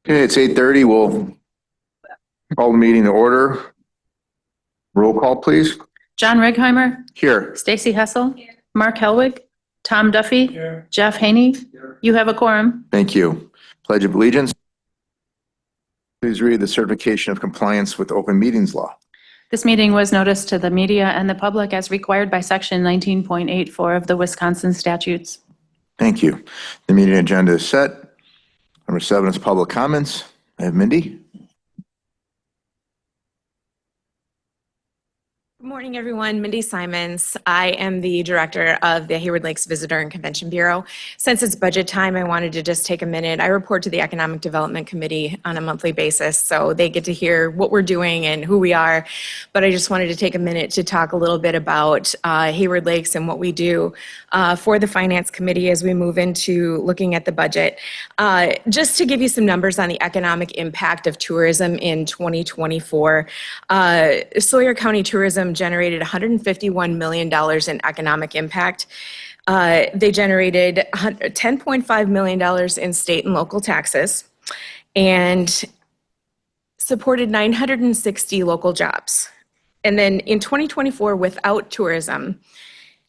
Okay, it's 8:30. We'll call the meeting to order. Roll call, please. John Righeimer, Here. Stacy Hessel, Mark Helwig, Tom Duffy, Jeff Haney. You have a quorum. Thank you. Pledge of Allegiance. Please read the certification of compliance with open meetings law. This meeting was noticed to the media and the public as required by Section 19.84 of the Wisconsin statutes. Thank you. The meeting agenda is set. Number 7 is public comments. I have Mindy. Good morning, everyone. Mindy Simons. I am the director of the Hayward Lakes Visitor and Convention Bureau. Since it's budget time, I wanted to just take a minute. I report to the Economic Development Committee on a monthly basis, so they get to hear what we're doing and who we are. But I just wanted to take a minute to talk a little bit about Hayward Lakes and what we do for the Finance Committee as we move into looking at the budget. Just to give you some numbers on the economic impact of tourism in 2024, Sawyer County Tourism generated $151 million in economic impact. They generated $10.5 million in state and local taxes and supported 960 local jobs. And then in 2024, without tourism,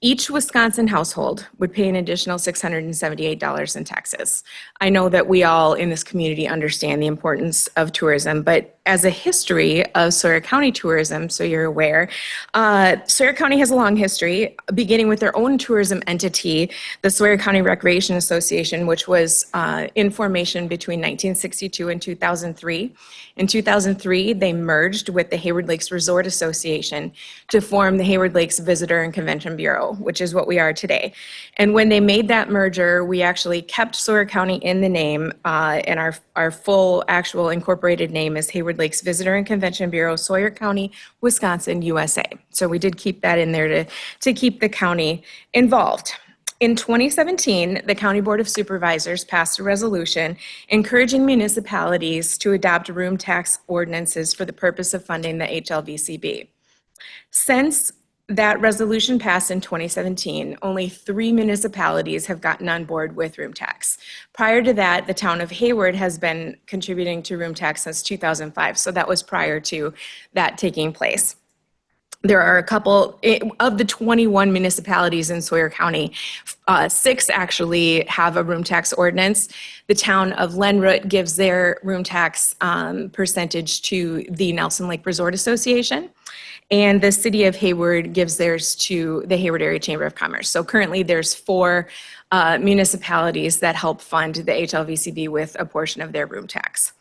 each Wisconsin household would pay an additional $678 in taxes. I know that we all in this community understand the importance of tourism, but as a history of Sawyer County tourism, so you're aware, Sawyer County has a long history, beginning with their own tourism entity, the Sawyer County Recreation Association, which was in formation between 1962 and 2003. In 2003, they merged with the Hayward Lakes Resort Association to form the Hayward Lakes Visitor and Convention Bureau, which is what we are today. And when they made that merger, we actually kept Sawyer County in the name, and our full actual incorporated name is Hayward Lakes Visitor and Convention Bureau, Sawyer County, Wisconsin, USA. So we did keep that in there to keep the county involved. In 2017, the County Board of Supervisors passed a resolution encouraging municipalities to adopt room tax ordinances for the purpose of funding the HLVCB. Since that resolution passed in 2017, only 3 municipalities have gotten on board with room tax. Prior to that, the town of Hayward has been contributing to room tax since 2005, so that was prior to that taking place. There are a couple of the 21 municipalities in Sawyer County, 6 actually have a room tax ordinance. The town of Lenroot gives their room tax percentage to the Nelson Lake Resort Association, and the city of Hayward gives theirs to the Hayward Area Chamber of Commerce. So currently there's 4 municipalities that help fund the HLVCB with a portion of their room tax.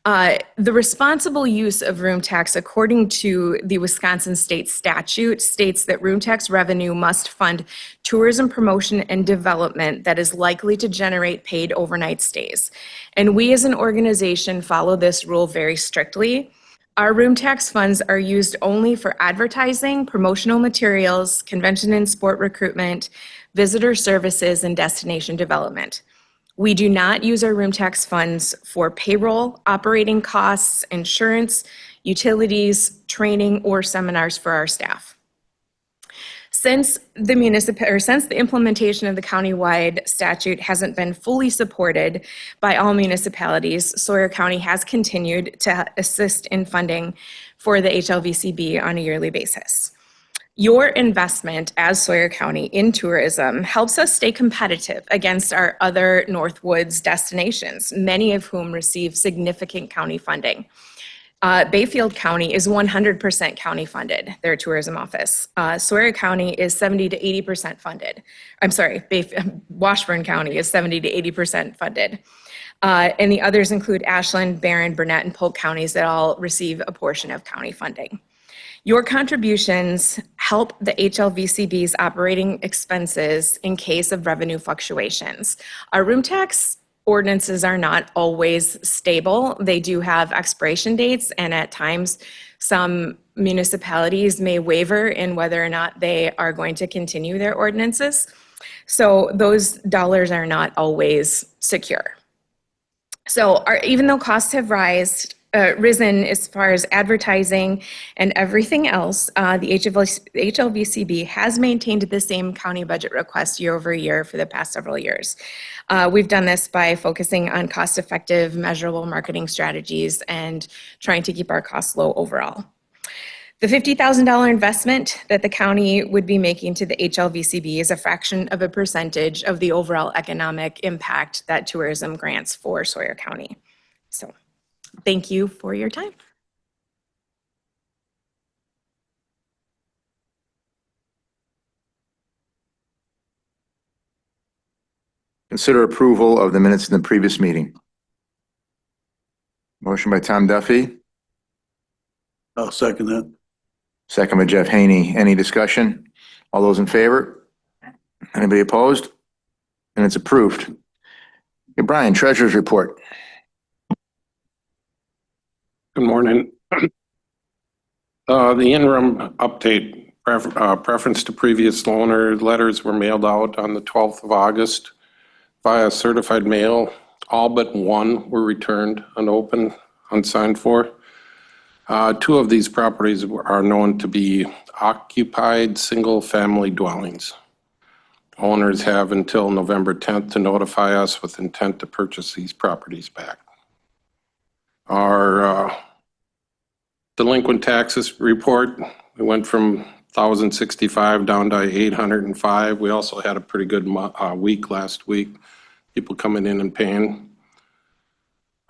The responsible use of room tax, according to the Wisconsin state statute, states that room tax revenue must fund tourism promotion and development that is likely to generate paid overnight stays. And we as an organization follow this rule very strictly. Our room tax funds are used only for advertising, promotional materials, convention and sport recruitment, visitor services, and destination development. We do not use our room tax funds for payroll, operating costs, insurance, utilities, training, or seminars for our staff. Since the implementation of the countywide statute hasn't been fully supported by all municipalities, Sawyer County has continued to assist in funding for the HLVCB on a yearly basis. Your investment as Sawyer County in tourism helps us stay competitive against our other Northwoods destinations, many of whom receive significant county funding. Bayfield County is 100% county funded, their tourism office. Sawyer County is 70 to 80% funded. I'm sorry, Washburn County is 70 to 80% funded. And the others include Ashland, Barron, Burnett, and Polk counties that all receive a portion of county funding. Your contributions help the HLVCB's operating expenses in case of revenue fluctuations. Our room tax ordinances are not always stable. They do have expiration dates, and at times some municipalities may waver in whether or not they are going to continue their ordinances. So those dollars are not always secure. So even though costs have risen as far as advertising and everything else. The HLVCB has maintained the same county budget request year over year for the past several years. We've done this by focusing on cost-effective, measurable marketing strategies and trying to keep our costs low overall. The $50,000 investment that the county would be making to the HLVCB is a fraction of a percentage of the overall economic impact that tourism grants for Sawyer County. So, thank you for your time. Consider approval of the minutes in the previous meeting. Motion by Tom Duffy, I'll second that. second by Jeff Haney. Any discussion? All those in favor? Anybody opposed? And it's approved. Okay, Brian, treasurer's report. Good morning. The interim update, preference to previous loaner letters were mailed out on the 12th of August via certified mail. All but one were returned unopened, unsigned for. Two of these properties are known to be occupied single-family dwellings. Owners have until November 10th to notify us with intent to purchase these properties back. Our delinquent taxes report, we went from 1,065 down to 805. We also had a pretty good week last week, people coming in and paying.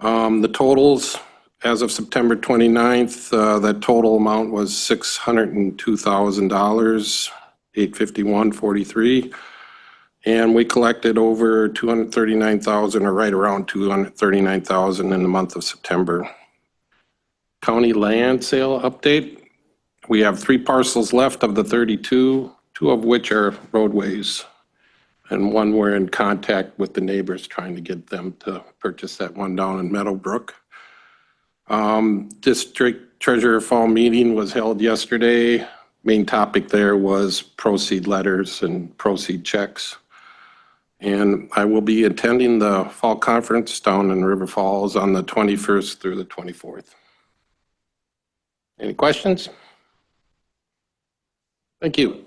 The totals, as of September 29th, that total amount was $602,000, $851.43. And we collected over $239,000, or right around $239,000 in the month of September. County land sale update. We have 3 parcels left of the 32, 2 of which are roadways. And one we're in contact with the neighbors trying to get them to purchase that one down in Meadowbrook. District Treasurer Fall meeting was held yesterday. Main topic there was proceed letters and proceed checks. And I will be attending the fall conference down in River Falls on the 21st through the 24th. Any questions? Thank you.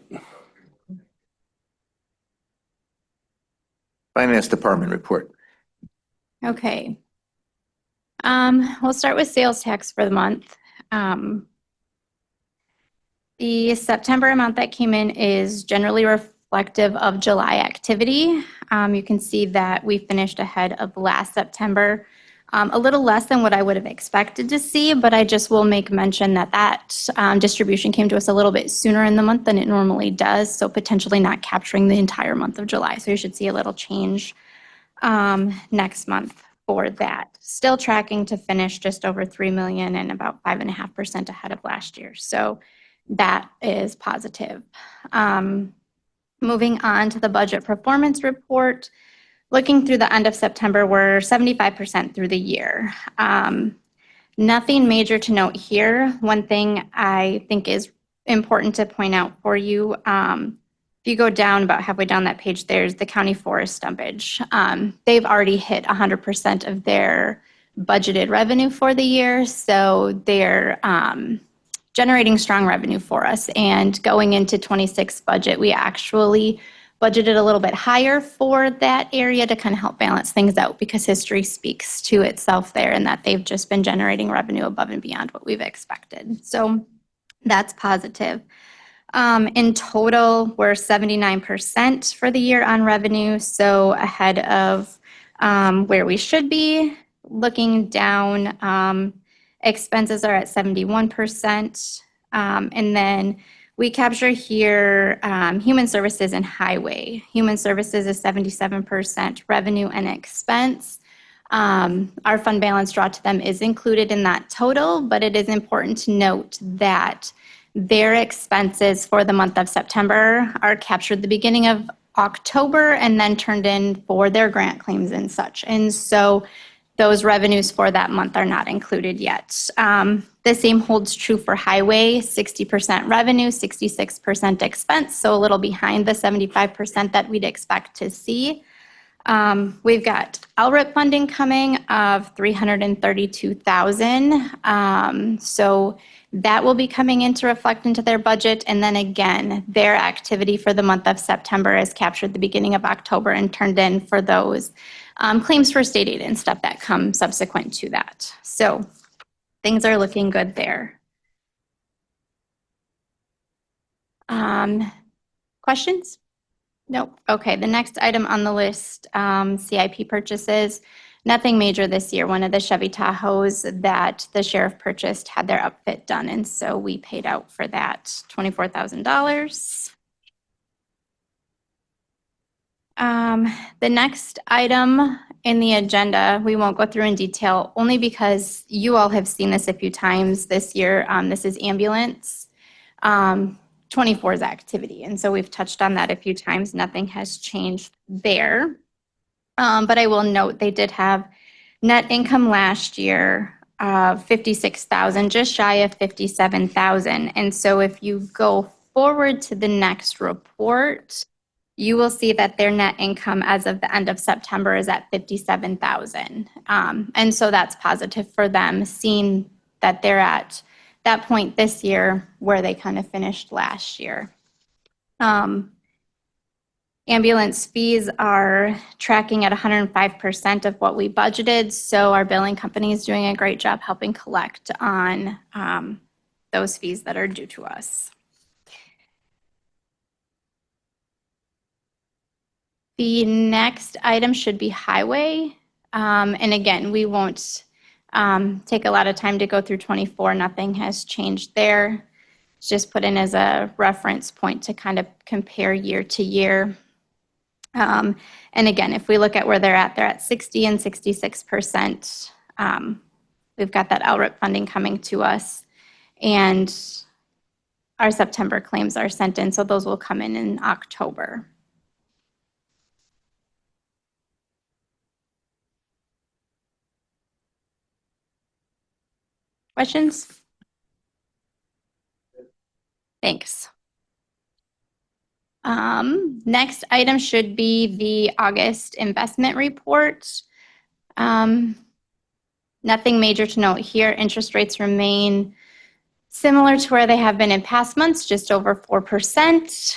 Finance Department report. Okay. We'll start with sales tax for the month. The September amount that came in is generally reflective of July activity. You can see that we finished ahead of last September. A little less than what I would have expected to see, but I just will make mention that distribution came to us a little bit sooner in the month than it normally does, so potentially not capturing the entire month of July. So you should see a little change next month for that. Still tracking to finish just over 3 million and about 5.5% ahead of last year. So that is positive. Moving on to the budget performance report. Looking through the end of September, we're 75% through the year. Nothing major to note here. One thing I think is important to point out for you, if you go down about halfway down that page, there's the county forest stumpage. They've already hit 100% of their budgeted revenue for the year, so they're generating strong revenue for us. And going into 26 budget, we actually budgeted a little bit higher for that area to kind of help balance things out, because history speaks to itself there, and that they've just been generating revenue above and beyond what we've expected. So that's positive. In total, we're 79% for the year on revenue, so ahead of where we should be. Looking down, expenses are at 71%, and then we capture here human services and highway. Human services is 77% revenue and expense. Our fund balance draw to them is included in that total, but it is important to note that their expenses for the month of September are captured the beginning of October and then turned in for their grant claims and such. And so those revenues for that month are not included yet. The same holds true for highway, 60% revenue, 66% expense, so a little behind the 75% that we'd expect to see. We've got LRIP funding coming of $332,000. So that will be coming in to reflect into their budget. And then again, their activity for the month of September is captured the beginning of October and turned in for those claims for state aid and stuff that come subsequent to that. So things are looking good there. Questions? Nope. Okay, the next item on the list, CIP purchases. Nothing major this year. One of the Chevy Tahoes that the sheriff purchased had their upfit done, and so we paid out for that $24,000. The next item in the agenda, we won't go through in detail, only because you all have seen this a few times this year. This is ambulance. 24's activity. And so we've touched on that a few times. Nothing has changed there. But I will note they did have net income last year of $56,000, just shy of $57,000. And so if you go forward to the next report, you will see that their net income as of the end of September is at $57,000. And so that's positive for them, seeing that they're at that point this year where they kind of finished last year. Ambulance fees are tracking at 105% of what we budgeted, so our billing company is doing a great job helping collect on those fees that are due to us. The next item should be highway. And again, we won't take a lot of time to go through 24. Nothing has changed there. It's just put in as a reference point to kind of compare year to year. And again, if we look at where they're at 60 and 66%. We've got that LRIP funding coming to us, and our September claims are sent in, so those will come in October. Questions? Thanks. Next item should be the August investment report. Nothing major to note here. Interest rates remain similar to where they have been in past months, just over 4%.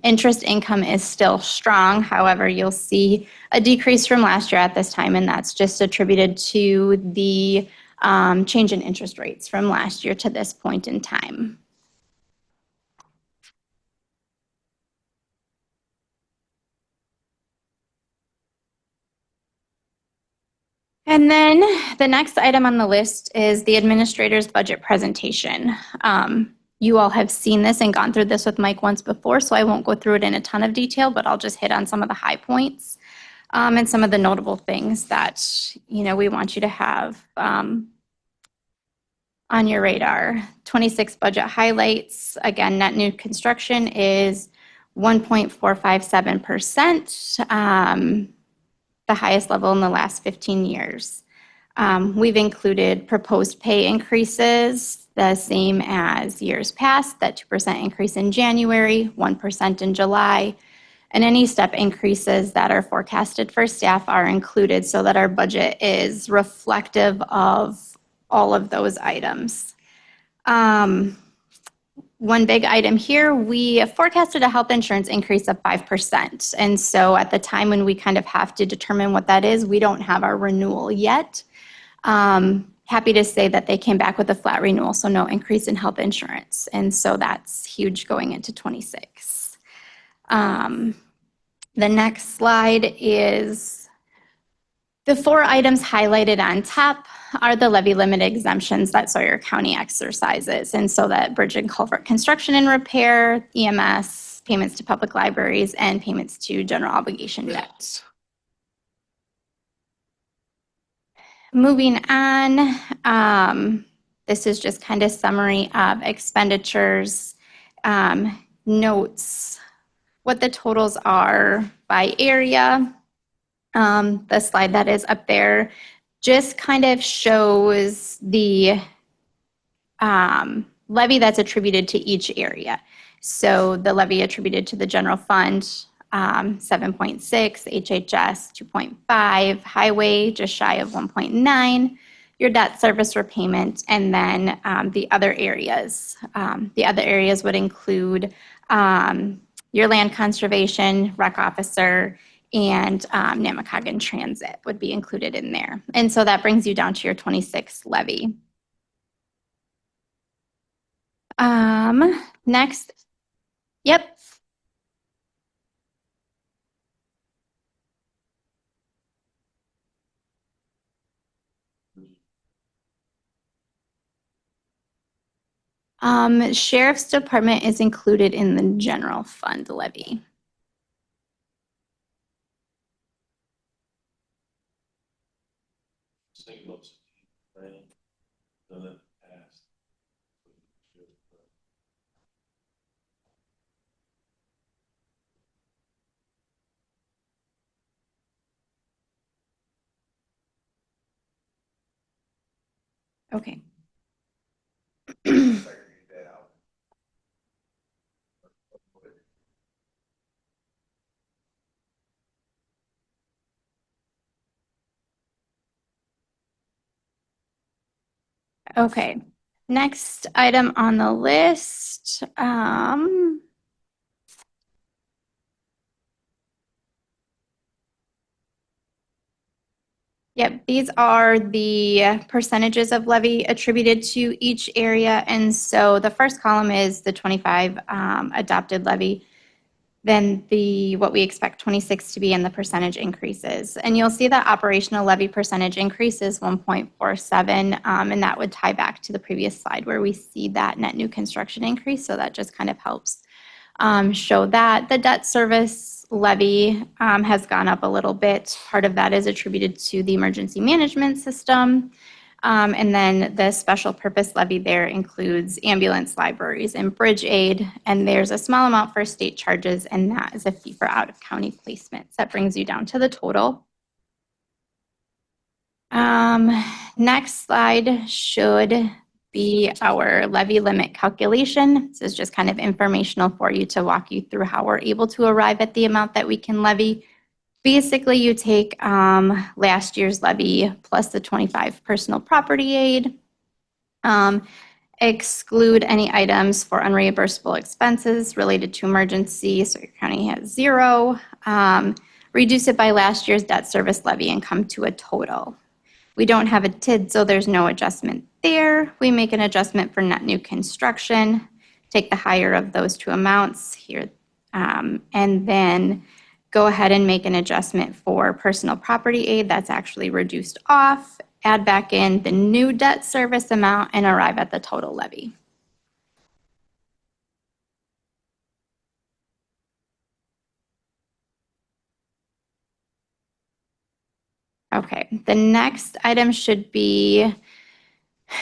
Interest income is still strong. However, you'll see a decrease from last year at this time, and that's just attributed to the change in interest rates from last year to this point in time. And then the next item on the list is the administrator's budget presentation. You all have seen this and gone through this with Mike once before, so I won't go through it in a ton of detail, but I'll just hit on some of the high points and some of the notable things that, we want you to have on your radar. 26 budget highlights. Again, net new construction is 1.457%, the highest level in the last 15 years. We've included proposed pay increases, the same as years past, that 2% increase in January, 1% in July, and any step increases that are forecasted for staff are included so that our budget is reflective of all of those items. One big item here, we forecasted a health insurance increase of 5%. And so at the time when we kind of have to determine what that is, we don't have our renewal yet. Happy to say that they came back with a flat renewal, so no increase in health insurance. And so that's huge going into 26. The next slide is the 4 items highlighted on top are the levy limit exemptions that Sawyer County exercises. And so that bridge and culvert construction and repair, EMS, payments to public libraries, and payments to general obligation debt. Moving on, this is just kind of summary of expenditures, notes, what the totals are by area. The slide that is up there just kind of shows the levy that's attributed to each area. So the levy attributed to the general fund 7.6, HHS 2.5, highway just shy of 1.9, your debt service repayment, and then the other areas. The other areas would include your land conservation, rec officer, and Namakogon Transit would be included in there. And so that brings you down to your 26 levy. Next, yep. Sheriff's Department is included in the general fund levy. Okay. Okay, next item on the list. Yep, these are the percentages of levy attributed to each area. And so the first column is the 25 adopted levy. Then what we expect 26 to be in the percentage increases. And you'll see that operational levy percentage increase is 1.47, and that would tie back to the previous slide where we see that net new construction increase. So that just kind of helps show that. The debt service levy has gone up a little bit. Part of that is attributed to the emergency management system. And then the special purpose levy there includes ambulance, libraries, and bridge aid. And there's a small amount for state charges, and that is a fee for out-of-county placements. That brings you down to the total. Next slide should be our levy limit calculation. This is just kind of informational for you to walk you through how we're able to arrive at the amount that we can levy. Basically, you take last year's levy plus the 25 personal property aid, exclude any items for unreimbursable expenses related to emergency, so your county has 0, reduce it by last year's debt service levy and come to a total. We don't have a TID, so there's no adjustment there. We make an adjustment for net new construction, take the higher of those two amounts here, and then go ahead and make an adjustment for personal property aid that's actually reduced off, add back in the new debt service amount, and arrive at the total levy. Okay, the next item should be,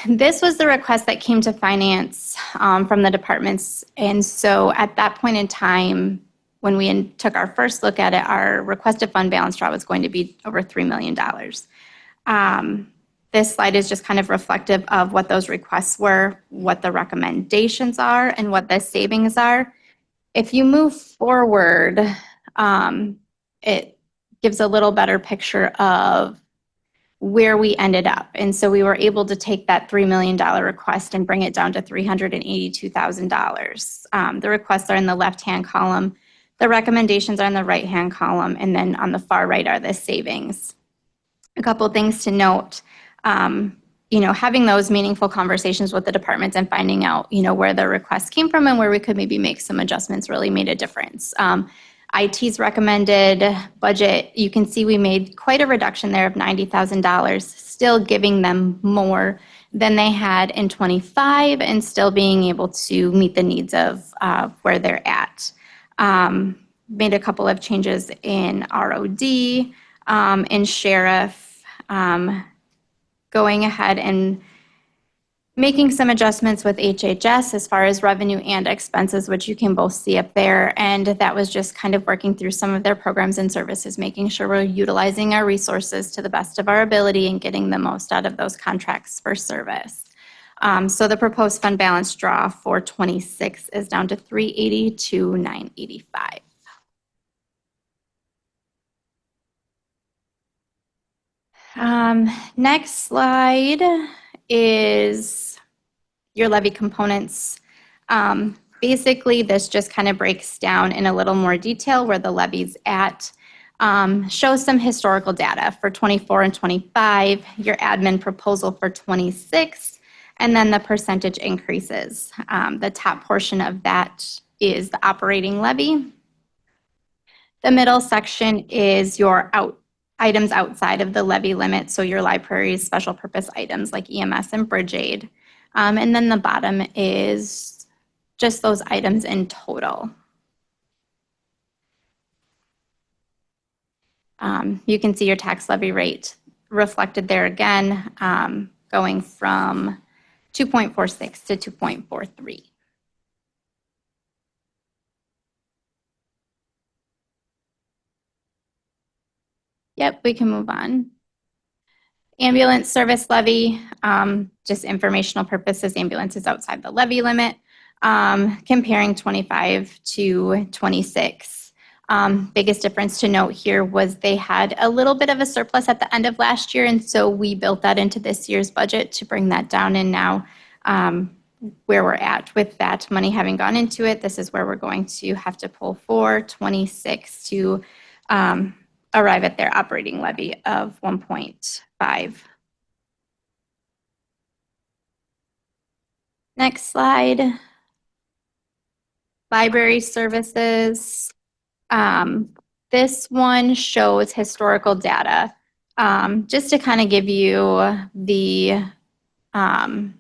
this was the request that came to finance from the departments. And so at that point in time, when we took our first look at it, our requested fund balance draw was going to be over $3 million. This slide is just kind of reflective of what those requests were, what the recommendations are, and what the savings are. If you move forward, it gives a little better picture of where we ended up. And so we were able to take that $3 million request and bring it down to $382,000. The requests are in the left-hand column. The recommendations are in the right-hand column. And then on the far right are the savings. A couple things to note, having those meaningful conversations with the departments and finding out, where the requests came from and where we could maybe make some adjustments really made a difference. IT's recommended budget, you can see we made quite a reduction there of $90,000, still giving them more than they had in 25 and still being able to meet the needs of where they're at. Made a couple of changes in ROD, in sheriff, going ahead and making some adjustments with HHS as far as revenue and expenses, which you can both see up there. And that was just kind of working through some of their programs and services, making sure we're utilizing our resources to the best of our ability and getting the most out of those contracts for service. So the proposed fund balance draw for 26 is down to $382,985. Next slide is your levy components. Basically, this just kind of breaks down in a little more detail where the levy's at. Shows some historical data for 24 and 25, your admin proposal for 26, and then the percentage increases. The top portion of that is the operating levy. The middle section is your items outside of the levy limit, so your library's special purpose items like EMS and Bridge Aid. And then the bottom is just those items in total. You can see your tax levy rate reflected there again, going from 2.46 to 2.43. Yep, we can move on. Ambulance service levy, just informational purposes, ambulance is outside the levy limit. Comparing 25 to 26. Biggest difference to note here was they had a little bit of a surplus at the end of last year, and so we built that into this year's budget to bring that down. And now where we're at with that money having gone into it, this is where we're going to have to pull for 26 to arrive at their operating levy of 1.5. Next slide. Library services. This one shows historical data, just to kind of give you the from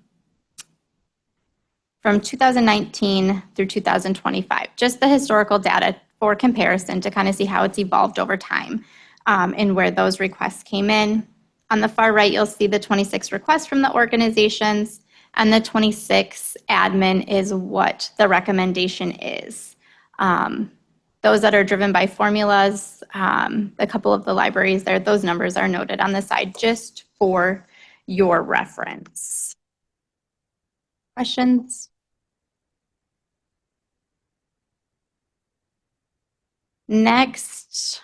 2019 through 2025, just the historical data for comparison to kind of see how it's evolved over time and where those requests came in. On the far right, you'll see the 26 requests from the organizations, and the 26 admin is what the recommendation is. Those that are driven by formulas, a couple of the libraries there, those numbers are noted on the side just for your reference. Questions? Next,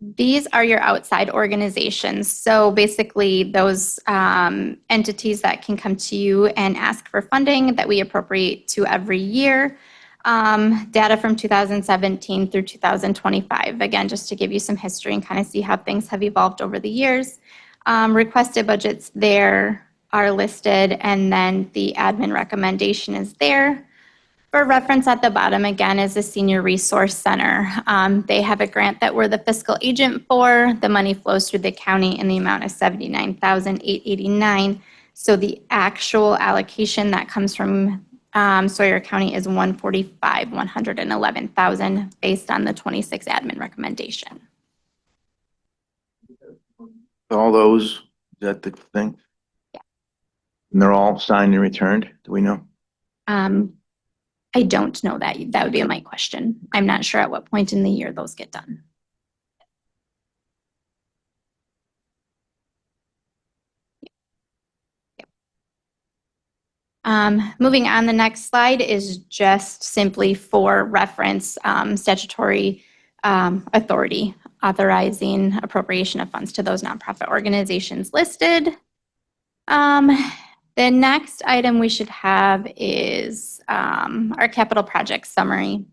these are your outside organizations. So basically those entities that can come to you and ask for funding that we appropriate to every year. Data from 2017 through 2025. Again, just to give you some history and kind of see how things have evolved over the years. Requested budgets there are listed, and then the admin recommendation is there. For reference at the bottom, again, is the Senior Resource Center. They have a grant that we're the fiscal agent for. The money flows through the county in the amount of $79,889. So the actual allocation that comes from Sawyer County is $111,000 based on the 26 admin recommendation. All those, is that the thing? Yeah. And they're all signed and returned, do we know? I don't know that. That would be my question. I'm not sure at what point in the year those get done. Moving on, the next slide is just simply for reference, statutory authority authorizing appropriation of funds to those nonprofit organizations listed. The next item we should have is our capital project summary.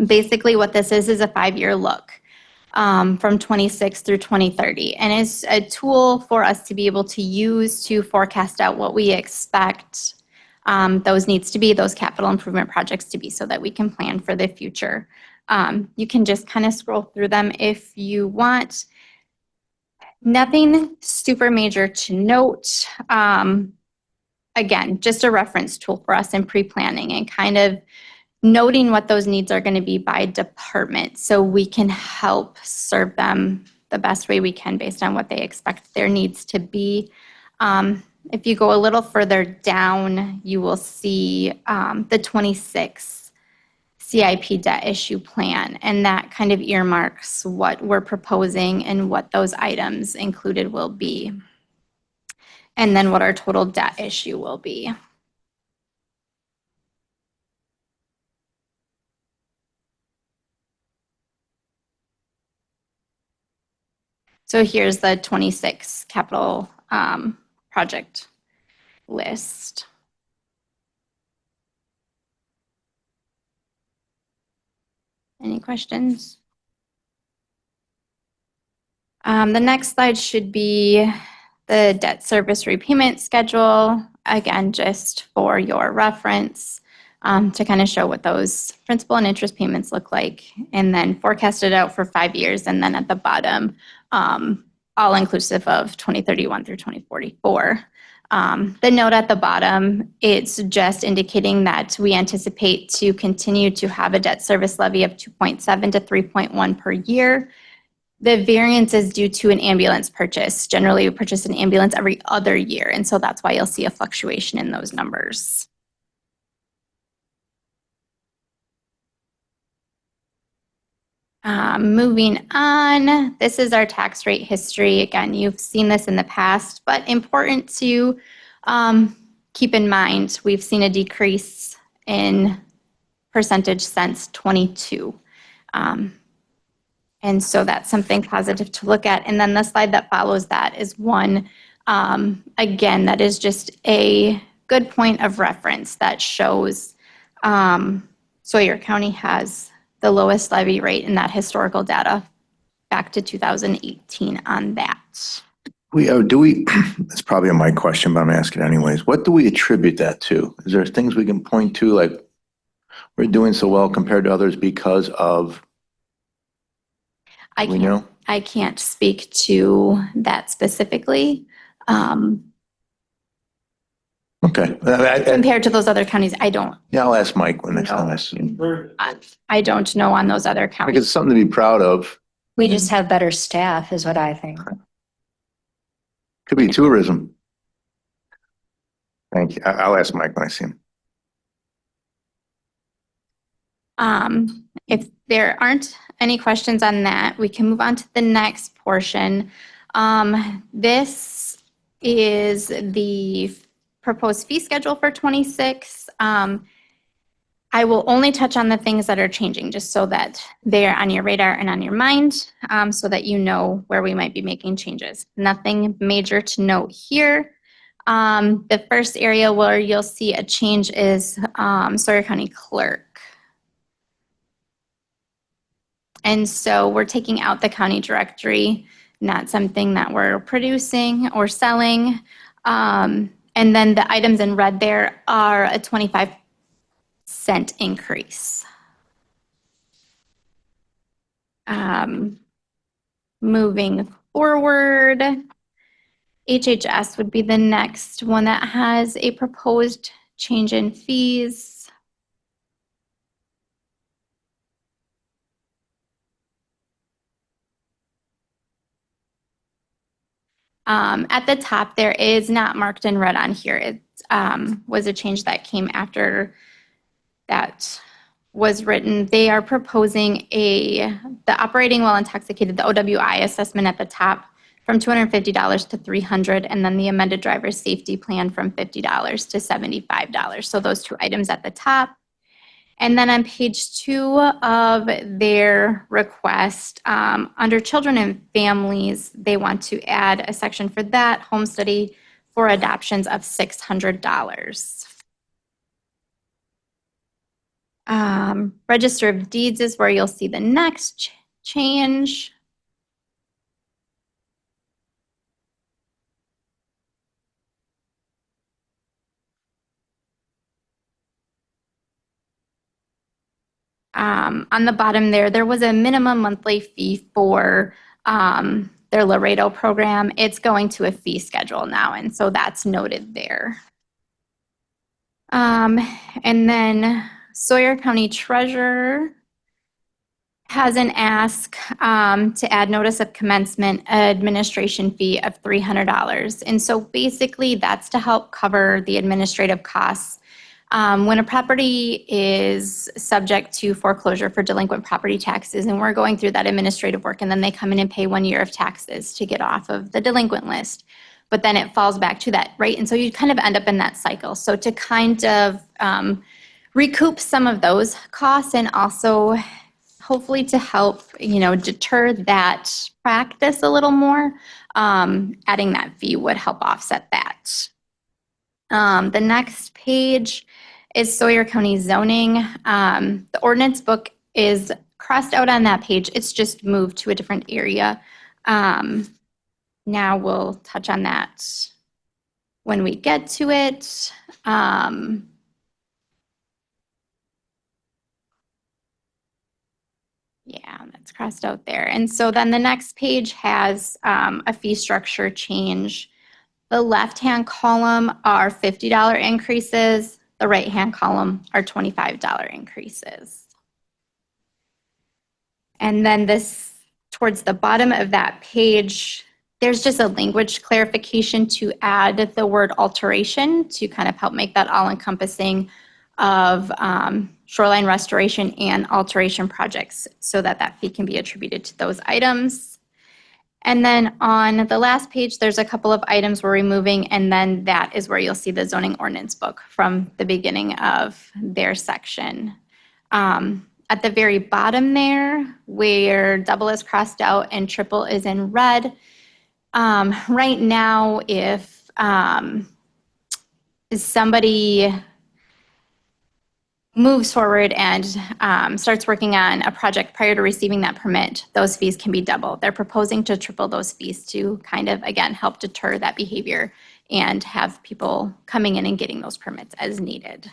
Basically what this is a 5-year look from 26 through 2030, and is a tool for us to be able to use to forecast out what we expect those needs to be, those capital improvement projects to be, so that we can plan for the future. You can just kind of scroll through them if you want. Nothing super major to note. Again, just a reference tool for us in pre-planning and kind of noting what those needs are going to be by department, so we can help serve them the best way we can based on what they expect their needs to be. If you go a little further down, you will see the 26 CIP debt issue plan, and that kind of earmarks what we're proposing and what those items included will be, and then what our total debt issue will be. So here's the 26 capital project list. Any questions? The next slide should be the debt service repayment schedule. Again, just for your reference, to kind of show what those principal and interest payments look like, and then forecast it out for 5 years. And then at the bottom, all inclusive of 2031 through 2044. The note at the bottom, it's just indicating that we anticipate to continue to have a debt service levy of 2.7 to 3.1 per year. The variance is due to an ambulance purchase. Generally, we purchase an ambulance every other year, and so that's why you'll see a fluctuation in those numbers. Moving on, this is our tax rate history. Again, you've seen this in the past, but important to keep in mind, we've seen a decrease in percentage since 22. And so that's something positive to look at. And then the slide that follows that is one, again, that is just a good point of reference that shows Sawyer County has the lowest levy rate in that historical data back to 2018 on that. That's probably a Mike question, but I'm asking anyways. What do we attribute that to? Is there things we can point to, like we're doing so well compared to others because of, we know? I can't speak to that specifically. Okay. Compared to those other counties, I don't. Yeah, I'll ask Mike when next No. time. I don't know on those other Because counties. it's something to be proud of. We just have better staff is what I think. Could be tourism. Thank you. I'll ask Mike when I see him. If there aren't any questions on that, we can move on to the next portion. This is the proposed fee schedule for 26. I will only touch on the things that are changing, just so that they are on your radar and on your mind, so that you know where we might be making changes. Nothing major to note here. The first area where you'll see a change is Sawyer County Clerk. And so we're taking out the county directory, not something that we're producing or selling. And then the items in red there are a 25-cent increase. Moving forward, HHS would be the next one that has a proposed change in fees. At the top, there is not marked in red on here. It was a change that came after that was written. They are proposing the operating while intoxicated, the OWI assessment at the top from $250 to $300, and then the amended driver's safety plan from $50 to $75. So those two items at the top. And then on page 2 of their request, under children and families, they want to add a section for that, home study for adoptions of $600. Register of Deeds is where you'll see the next change. On the bottom there was a minimum monthly fee for their Laredo program. It's going to a fee schedule now, and so that's noted there. And then Sawyer County Treasurer has an ask to add notice of commencement administration fee of $300. And so basically that's to help cover the administrative costs when a property is subject to foreclosure for delinquent property taxes, and we're going through that administrative work, and then they come in and pay 1 year of taxes to get off of the delinquent list. But then it falls back to that, right? And so you kind of end up in that cycle. So to kind of recoup some of those costs and also hopefully to help, deter that practice a little more. Adding that fee would help offset that. The next page is Sawyer County zoning. The ordinance book is crossed out on that page. It's just moved to a different area. Now we'll touch on that when we get to it. Yeah, that's crossed out there. And so then the next page has a fee structure change. The left-hand column are $50 increases. The right-hand column are $25 increases. And then this, towards the bottom of that page, there's just a language clarification to add the word alteration to kind of help make that all-encompassing of shoreline restoration and alteration projects so that that fee can be attributed to those items. And then on the last page, there's a couple of items we're removing, and then that is where you'll see the zoning ordinance book from the beginning of their section. At the very bottom there, where double is crossed out and triple is in red, right now, if somebody moves forward and starts working on a project prior to receiving that permit, those fees can be doubled. They're proposing to triple those fees to kind of, again, help deter that behavior and have people coming in and getting those permits as needed.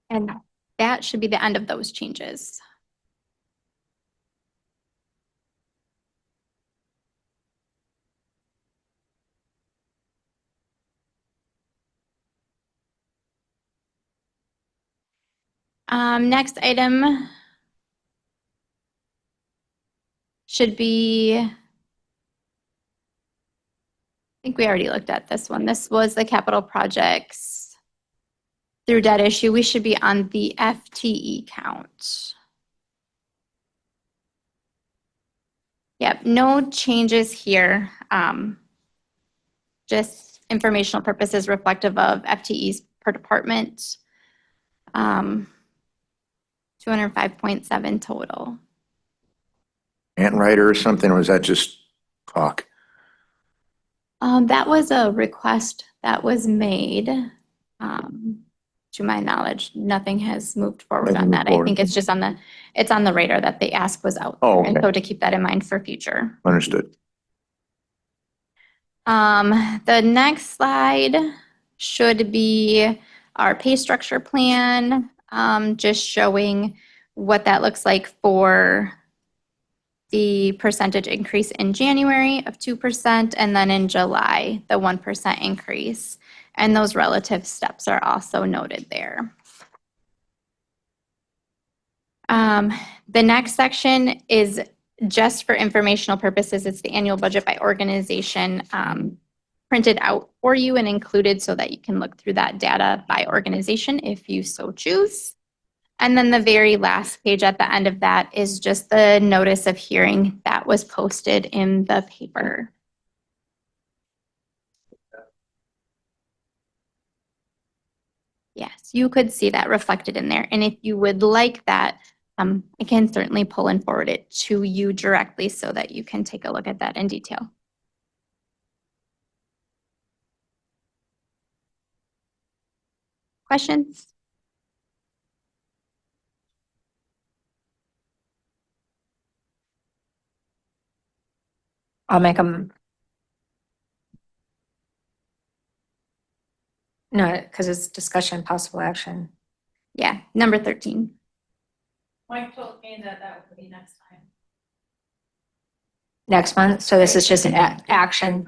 And that should be the end of those changes. Next item should be, I think we already looked at this one. This was the capital projects through debt issue. We should be on the FTE count. Yep, no changes here. Just informational purposes reflective of FTEs per department. 205.7 total. Ant writer or something, or was that just talk? That was a request that was made. To my knowledge, nothing has moved forward Nothing on moved that. I forward. think it's just on the radar that the ask was out Oh, there. And okay. so to keep that in mind for future. Understood. The next slide should be our pay structure plan, just showing what that looks like for the percentage increase in January of 2%, and then in July, the 1% increase. And those relative steps are also noted there. The next section is just for informational purposes. It's the annual budget by organization printed out for you and included so that you can look through that data by organization if you so choose. And then the very last page at the end of that is just the notice of hearing that was posted in the paper. Yes, you could see that reflected in there. And if you would like that, I can certainly pull and forward it to you directly so that you can take a look at that in detail. Questions? I'll make them. No, because it's discussion, possible action. Yeah, number 13. Mike told me that would be next time. Next month, so this is just an action.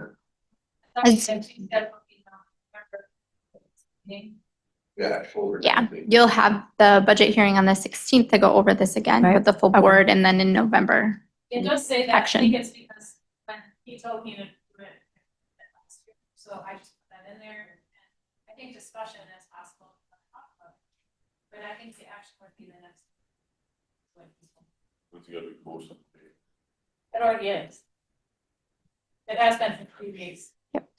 Yeah, you'll have the budget hearing on the 16th to go over this again Right. with the full Okay. board, and then in November. It does say that, I Action. think it's because when he told me to do it last year, so I just put that in there. I think discussion is possible, but I think the action would be the next. It already is. It has been for 3 weeks. Yep.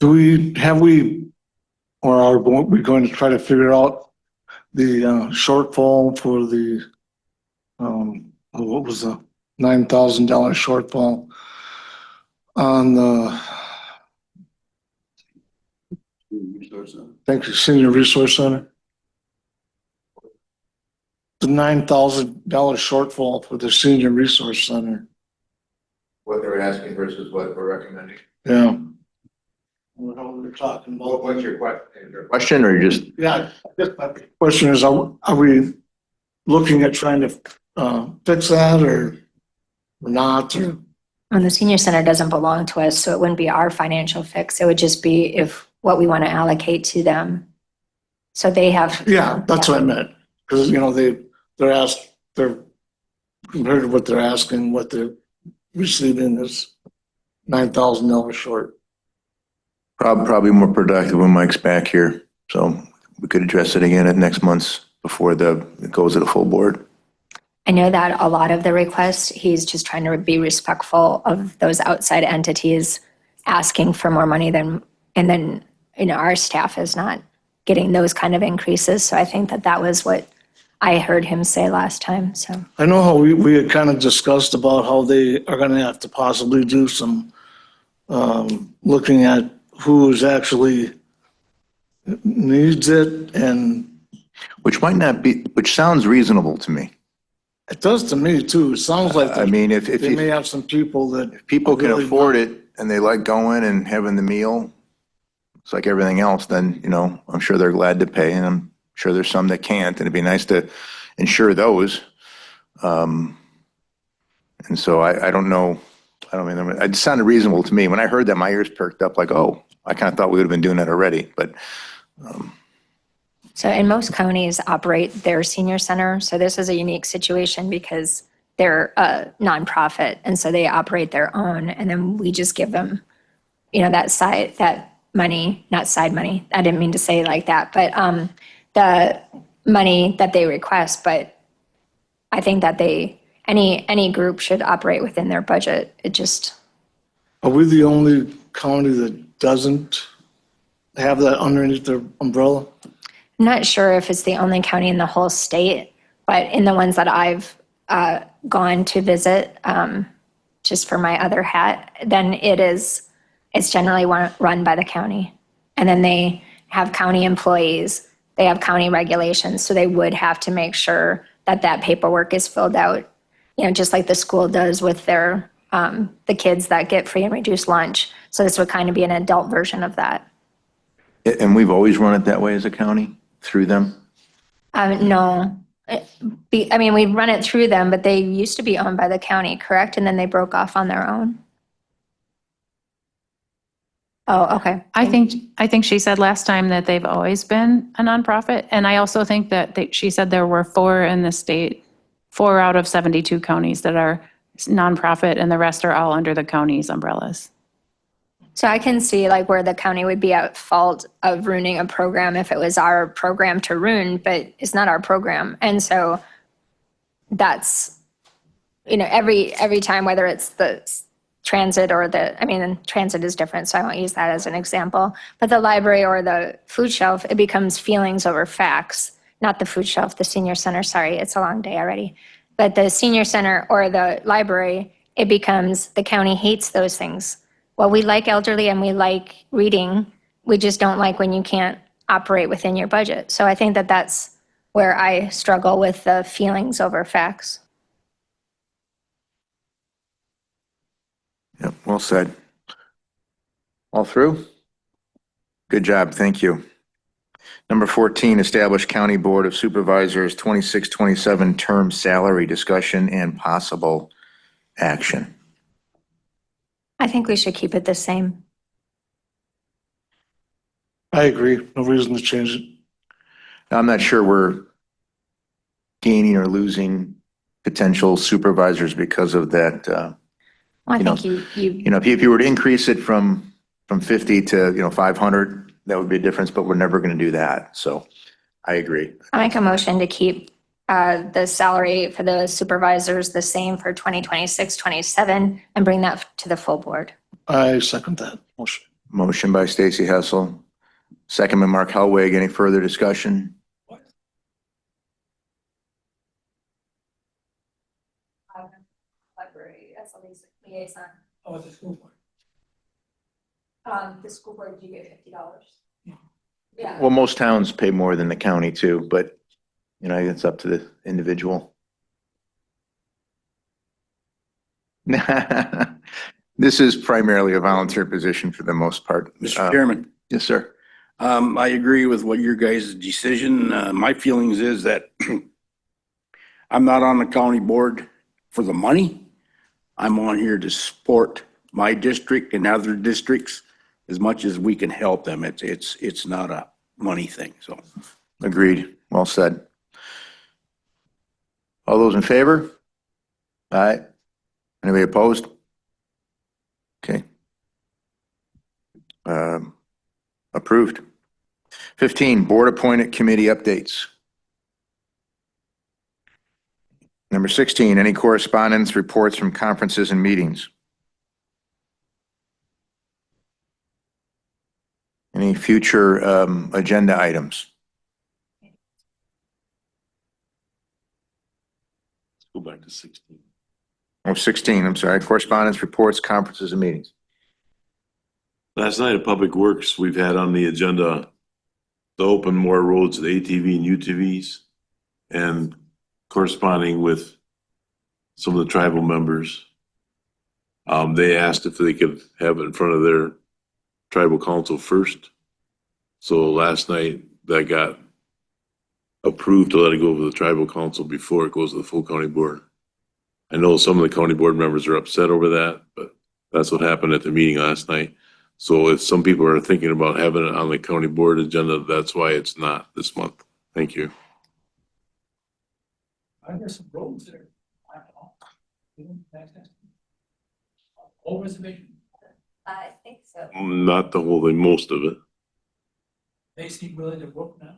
have we, or are we going to try to figure out the shortfall for the, what was the $9,000 shortfall on the, thank you, Senior Resource Center? The $9,000 shortfall for the Senior Resource Center. What they're asking versus what we're recommending. Yeah. What we're talking about. What's your question? Question or just? Yeah, I guess my question is, are we looking at trying to fix that or not? Or And the senior center doesn't belong to us, so it wouldn't be our financial fix. It would just be if what we want to allocate to them. So they have. yeah, that's what I meant. Because, you know, they're compared to what they're asking, what they're receiving is $9,000 short. Probably more productive when Mike's back here, so we could address it again at next month's before it goes to the full board. I know that a lot of the requests, he's just trying to be respectful of those outside entities asking for more money and then, you know, our staff is not getting those kind of increases. So I think that was what I heard him say last time, so. I know how we had kind of discussed about how they are going to have to possibly do some looking at who's actually needs it, and Which might not be, which sounds reasonable to me. it does to me too. It sounds like I mean, if they may have some people that people can really afford it and they like going and having the meal, it's like everything else, then, you know, I'm sure they're glad to pay, and I'm sure there's some that can't, and it'd be nice to insure those. And so I don't know, it sounded reasonable to me. When I heard that, my ears perked up like, oh, I kind of thought we would have been doing that already, but So, and most counties operate their senior center. So this is a unique situation because they're a nonprofit. And so they operate their own. And then we just give them, you know, that money, not side money. I didn't mean to say it like that, but the money that they request. But I think that any group should operate within their budget. It just, Are we the only county that doesn't have that underneath their umbrella? I'm not sure if it's the only county in the whole state, but in the ones that I've gone to visit, just for my other hat, then it's generally run by the county. And then they have county employees, they have county regulations, so they would have to make sure that paperwork is filled out, you know, just like the school does with their, the kids that get free and reduced lunch. So this would kind of be an adult version of that. and we've always run it that way as a county, through them. No, I mean, we run it through them, but they used to be owned by the county, correct? And then they broke off on their own? Oh, okay. I think she said last time that they've always been a nonprofit. And I also think that she said there were 4 in the state, 4 out of 72 counties that are nonprofit, and the rest are all under the county's umbrellas. So I can see like where the county would be at fault of ruining a program if it was our program to ruin, but it's not our program. And so that's, you know, every time, whether it's the transit or transit is different, so I won't use that as an example, but the library or the food shelf, it becomes feelings over facts, not the food shelf, the senior center, sorry, it's a long day already. But the senior center or the library, it becomes the county hates those things. Well, we like elderly and we like reading. We just don't like when you can't operate within your budget. So I think that's where I struggle with the feelings over facts. Yep, well said. All through? Good job, thank you. Number 14, establish County Board of Supervisors 26-27 term salary discussion and possible action. I think we should keep it the same. I agree. No reason to change it. Now, I'm not sure we're gaining or losing potential supervisors because of that. Well, I You know, think You know, if you were to increase it from 50 to, 500, that would be a difference, but we're never going to do that. So I agree. I make a motion to keep the salary for the supervisors the same for 2026, 27, and bring that to the full board. I second that motion. Motion by Stacy Hessel, second by Mark Helwig. Any further discussion? Library as a liaison. Oh, it's a school board. The school board, you get $50. Yeah. Well, most towns pay more than the county too, but you know, it's up to the individual. This is primarily a volunteer position for the most part. Mr. Chairman, Yes, sir. I agree with what your guys' decision. My feelings is that I'm not on the county board for the money. I'm on here to support my district and other districts as much as we can help them. It's not a money thing, so. Agreed. Well said. All those in favor? Aye. Anybody opposed? Okay. Approved. 15, board appointed committee updates. Number 16, any correspondence, reports from conferences and meetings? Any future agenda items? Go back to 16. Oh, 16, I'm sorry. Correspondence, reports, conferences and meetings. Last night at Public Works, we've had on the agenda to open more roads to ATV and UTVs and corresponding with some of the tribal members. They asked if they could have it in front of their tribal council first. So last night that got approved to let it go over the tribal council before it goes to the full county board. I know some of the county board members are upset over that, but that's what happened at the meeting last night. So if some people are thinking about having it on the county board agenda, that's why it's not this month. Thank you. Are there some roads that are? I don't know. Whole reservation, I think so. Not the whole thing, most of it. they seem willing to work now.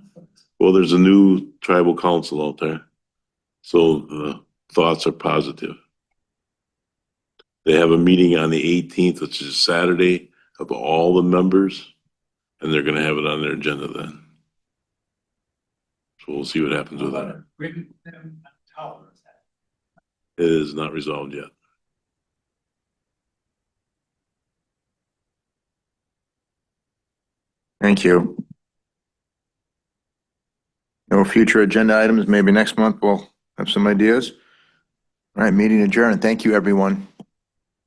Well, there's a new tribal council out there. So the thoughts are positive. They have a meeting on the 18th, which is Saturday, of all the members, and they're gonna have it on their agenda then. So we'll see what happens with that. Agreement with them, tower is that? It is not resolved yet. Thank you. No future agenda items. Maybe next month we'll have some ideas. All right, meeting adjourned. Thank you, everyone.